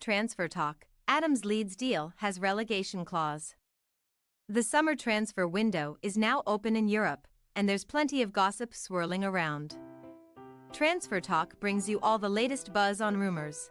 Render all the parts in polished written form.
transfer talk, Adams' Leeds deal has relegation clause. The summer transfer window is now open in Europe, and there's plenty of gossip swirling around. Transfer Talk brings you all the latest buzz on rumors,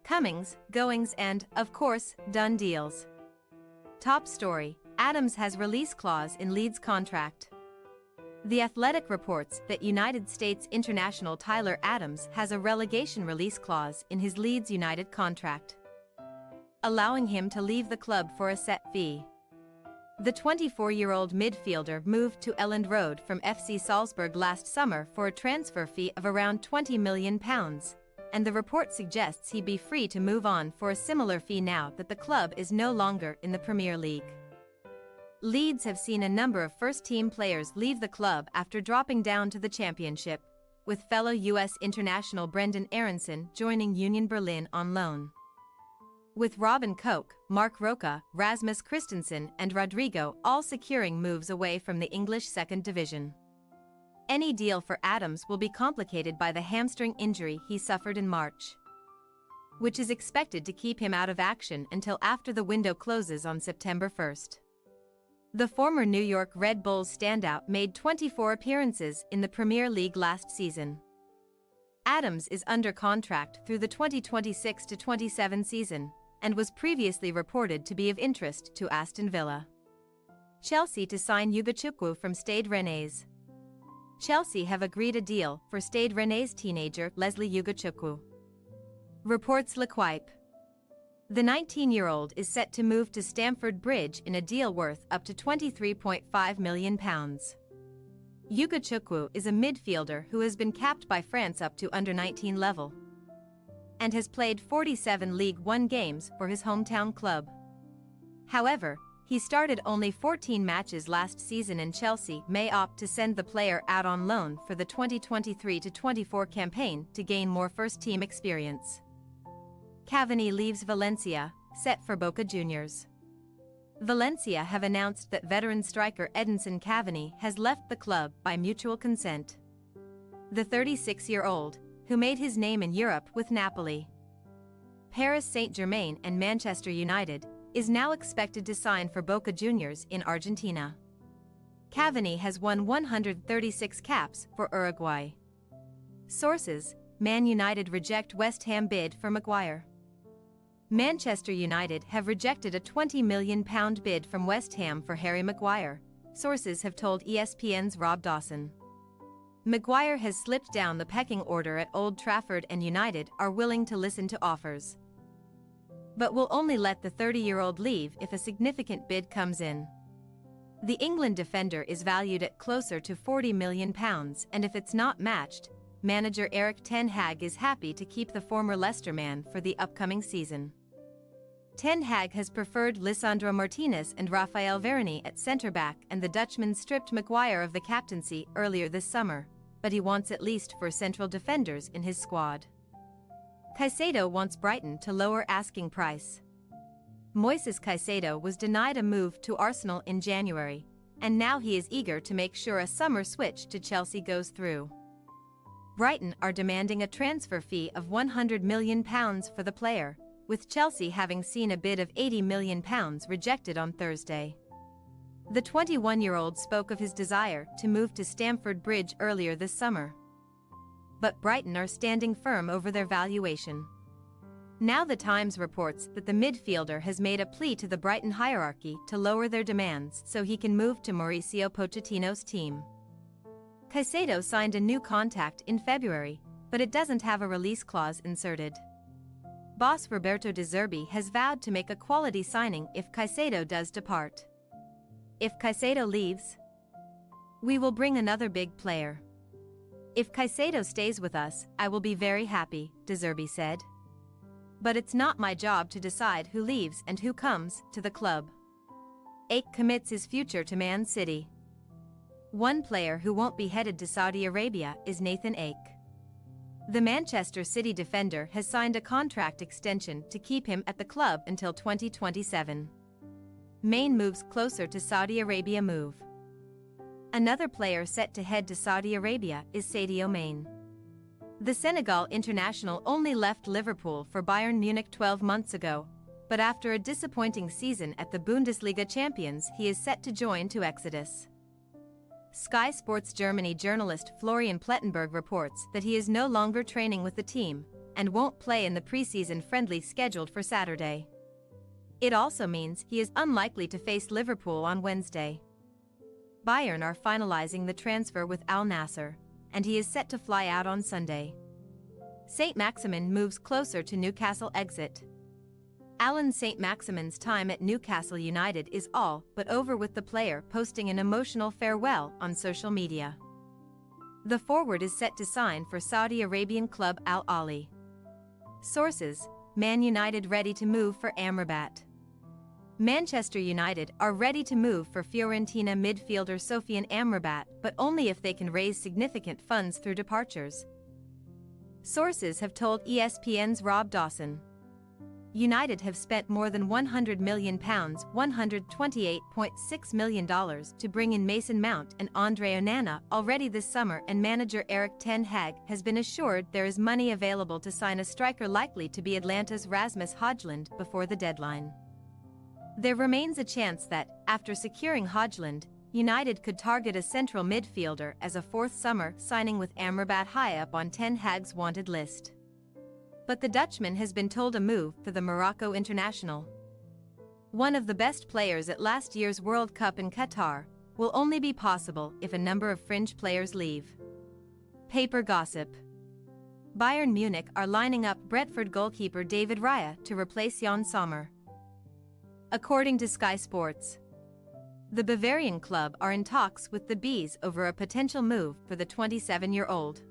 comings, goings and, of course, done deals. Top story: Adams has release clause in Leeds contract. The Athletic reports that United States international Tyler Adams has a relegation release clause in his Leeds United contract, allowing him to leave the club for a set fee. The 24-year-old midfielder moved to Elland Road from FC Salzburg last summer for a transfer fee of around £20 million, and the report suggests he'd be free to move on for a similar fee now that the club is no longer in the Premier League. Leeds have seen a number of first-team players leave the club after dropping down to the Championship, with fellow US international Brendan Aronson joining Union Berlin on loan. With Robin Koch, Mark Roca, Rasmus Christensen and Rodrigo all securing moves away from the English second division. Any deal for Adams will be complicated by the hamstring injury he suffered in March, which is expected to keep him out of action until after the window closes on September 1st. The former New York Red Bulls standout made 24 appearances in the Premier League last season. Adams is under contract through the 2026-27 season, and was previously reported to be of interest to Aston Villa. Chelsea to sign Ugachukwu from Stade Rennais. Chelsea have agreed a deal for Stade Rennais teenager Leslie Ugachukwu. Reports L'Equipe. The 19-year-old is set to move to Stamford Bridge in a deal worth up to £23.5 million. Ugachukwu is a midfielder who has been capped by France up to under-19 level, and has played 47 League One games for his hometown club. However, he started only 14 matches last season, and Chelsea may opt to send the player out on loan for the 2023-24 campaign to gain more first-team experience. Cavani leaves Valencia, set for Boca Juniors. Valencia have announced that veteran striker Edinson Cavani has left the club by mutual consent. The 36-year-old, who made his name in Europe with Napoli, Paris Saint-Germain and Manchester United, is now expected to sign for Boca Juniors in Argentina. Cavani has won 136 caps for Uruguay. Sources: Man United reject West Ham bid for Maguire. Manchester United have rejected a £20 million bid from West Ham for Harry Maguire, sources have told ESPN's Rob Dawson. Maguire has slipped down the pecking order at Old Trafford, and United are willing to listen to offers, but will only let the 30-year-old leave if a significant bid comes in. The England defender is valued at closer to £40 million, and if it's not matched, manager Erik ten Hag is happy to keep the former Leicester man for the upcoming season. Ten Hag has preferred Lisandro Martinez and Rafael Varane at centre-back, and the Dutchman stripped Maguire of the captaincy earlier this summer, but he wants at least 4 central defenders in his squad. Caicedo wants Brighton to lower asking price. Moises Caicedo was denied a move to Arsenal in January, and now he is eager to make sure a summer switch to Chelsea goes through. Brighton are demanding a transfer fee of £100 million for the player, with Chelsea having seen a bid of £80 million rejected on Thursday. The 21-year-old spoke of his desire to move to Stamford Bridge earlier this summer, but Brighton are standing firm over their valuation. Now the Times reports that the midfielder has made a plea to the Brighton hierarchy to lower their demands so he can move to Mauricio Pochettino's team. Caicedo signed a new contract in February, but it doesn't have a release clause inserted. Boss Roberto De Zerbi has vowed to make a quality signing if Caicedo does depart. If Caicedo leaves, we will bring another big player. If Caicedo stays with us, I will be very happy, De Zerbi said. But it's not my job to decide who leaves and who comes to the club. Ake commits his future to Man City. One player who won't be headed to Saudi Arabia is Nathan Ake. The Manchester City defender has signed a contract extension to keep him at the club until 2027. Main moves closer to Saudi Arabia move. Another player set to head to Saudi Arabia is Sadio Mane. The Senegal international only left Liverpool for Bayern Munich 12 months ago, but after a disappointing season at the Bundesliga champions, he is set to join to Exodus. Sky Sports Germany journalist Florian Plettenberg reports that he is no longer training with the team and won't play in the preseason friendly scheduled for Saturday. It also means he is unlikely to face Liverpool on Wednesday. Bayern are finalizing the transfer with Al Nassr, and he is set to fly out on Sunday. Saint-Maximin moves closer to Newcastle exit. Alan Saint-Maximin's time at Newcastle United is all but over, with the player posting an emotional farewell on social media. The forward is set to sign for Saudi Arabian club Al Ahly. Sources: Man United ready to move for Amrabat. Manchester United are ready to move for Fiorentina midfielder Sofian Amrabat, but only if they can raise significant funds through departures. Sources have told ESPN's Rob Dawson. United have spent more than £100 million $128.6 million to bring in Mason Mount and Andre Onana already this summer, and manager Erik ten Hag has been assured there is money available to sign a striker likely to be Atlanta's Rasmus Højlund before the deadline. There remains a chance that, after securing Højlund, United could target a central midfielder as a fourth summer signing, with Amrabat high up on ten Hag's wanted list. But the Dutchman has been told a move for the Morocco international. One of the best players at last year's World Cup in Qatar will only be possible if a number of fringe players leave. Paper gossip. Bayern Munich are lining up Brentford goalkeeper David Raya to replace Jan Sommer. According to Sky Sports, the Bavarian club are in talks with the Bees over a potential move for the 27-year-old.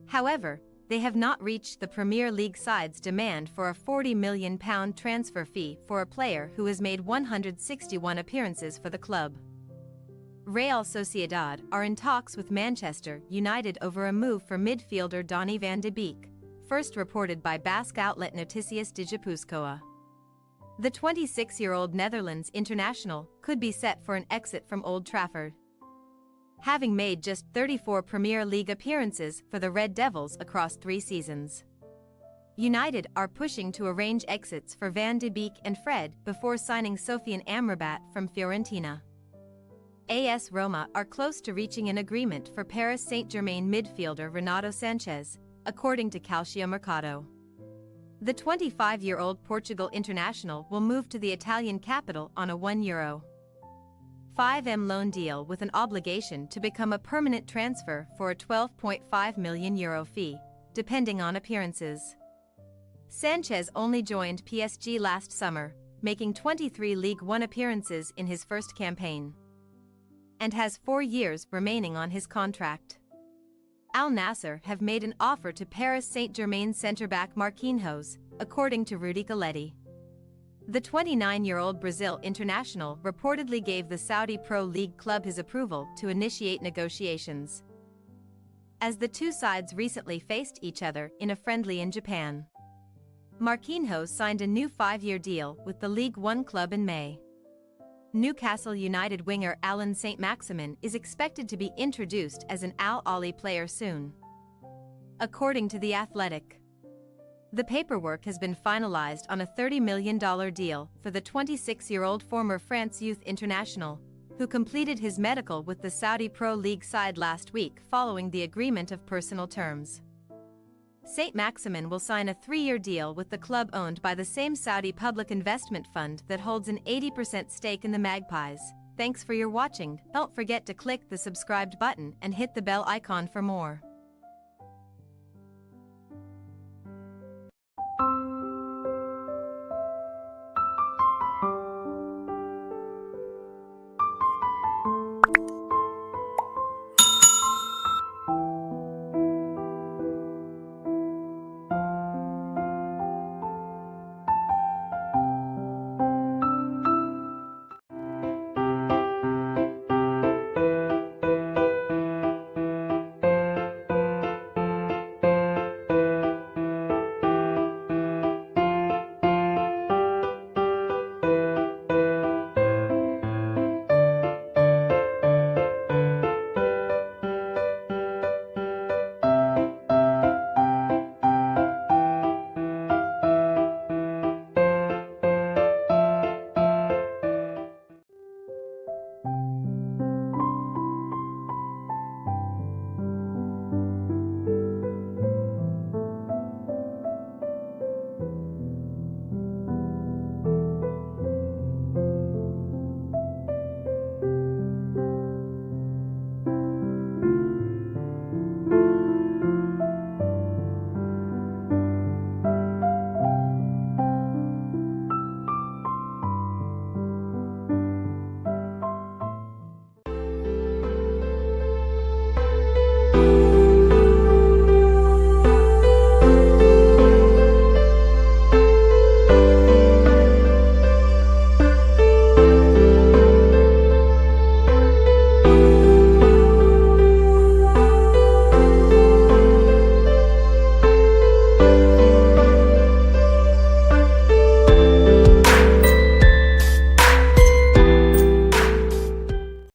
However, they have not reached the Premier League side's demand for a £40 million transfer fee for a player who has made 161 appearances for the club. Real Sociedad are in talks with Manchester United over a move for midfielder Donny van de Beek, first reported by Basque outlet Noticias Digipuzkoa. The 26-year-old Netherlands international could be set for an exit from Old Trafford. Having made just 34 Premier League appearances for the Red Devils across 3 seasons, United are pushing to arrange exits for Van de Beek and Fred before signing Sofian Amrabat from Fiorentina. AS Roma are close to reaching an agreement for Paris Saint-Germain midfielder Renato Sanchez, according to Calciomercato. The 25-year-old Portugal international will move to the Italian capital on a €1.5 loan deal with an obligation to become a permanent transfer for a €12.5 million fee, depending on appearances. Sanchez only joined PSG last summer, making 23 League One appearances in his first campaign, and has 4 years remaining on his contract. Al Nassr have made an offer to Paris Saint-Germain centre-back Marquinhos, according to Rudy Galetti. The 29-year-old Brazil international reportedly gave the Saudi Pro League club his approval to initiate negotiations, as the two sides recently faced each other in a friendly in Japan. Marquinhos signed a new 5-year deal with the League One club in May. Newcastle United winger Alan Saint-Maximin is expected to be introduced as an Al Ahly player soon, according to The Athletic. The paperwork has been finalized on a $30 million deal for the 26-year-old former France youth international, who completed his medical with the Saudi Pro League side last week following the agreement of personal terms. Saint-Maximin will sign a 3-year deal with the club owned by the same Saudi public investment fund that holds an 80% stake in the Magpies. Thanks for your watching. Don't forget to click the subscribed button and hit the bell icon for more.